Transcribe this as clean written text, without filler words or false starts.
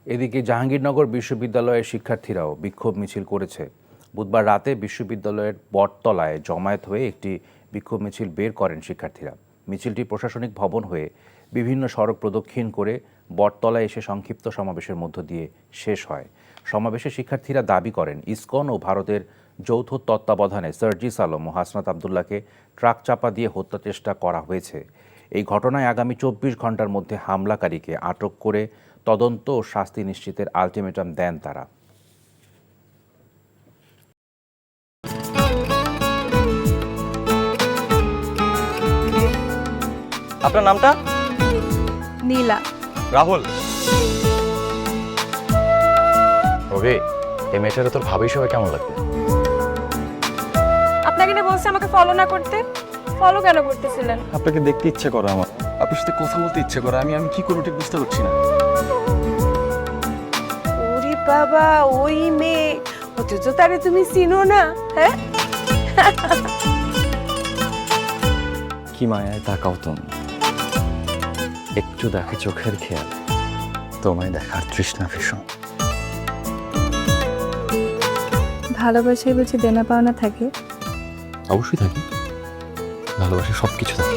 এদিকে জাহাঙ্গীরনগর বিশ্ববিদ্যালয়ের শিক্ষার্থীরাও বিক্ষোভ মিছিল করেছে। বুধবার রাতে বিশ্ববিদ্যালয়ের বটতলায় জমায়েত হয়ে একটি বিক্ষোভ মিছিল বের করেন শিক্ষার্থীরা। মিছিলটি প্রশাসনিক ভবন হয়ে বিভিন্ন সড়ক প্রদক্ষিণ করে বটতলায় এসে সংক্ষিপ্ত সমাবেশের মধ্য দিয়ে শেষ হয়। সমাবেশে শিক্ষার্থীরা দাবি করেন, ইসকন ও ভারতের যৌথ তত্ত্বাবধানে সার্জিস আলম ও হাসনাত আবদুল্লাহকে ট্রাক চাপা দিয়ে হত্যা চেষ্টা করা হয়েছে। এই ঘটনায় আগামী 24 ঘন্টার মধ্যে হামলাকারীকে আটক করে তদন্ত ও শাস্তি নিশ্চিতের আলটিমেটাম দেন তারা। আপনার নামটা? নীলা। রাহুল। রবি, এই মেয়েটারে তোর ভাবি সবাই কেমন লাগবে? আপনাকে না বলছে আমাকে ফলো না করতে? ফলো কেন করতেছিলেন? আপনাকে দেখতে ইচ্ছে করে আমার, আপনার সাথে কথা বলতে ইচ্ছে করে। আমি কি করবো ঠিক বুঝতে পারছি না। ওরে বাবা, ওই মেয়ে, অথচ তারে তুমি চিনো না? হ্যাঁ, কি মায়ায় তাকাও তুমি, একটু দেখে চোখের খেয়াল, তোমায় দেখার তৃষ্ণা ভীষণ। ভালোবাসায় বুঝি দেনা পাওনা থাকে? অবশ্যই থাকি, ভালোবাসা সবকিছু থাকে।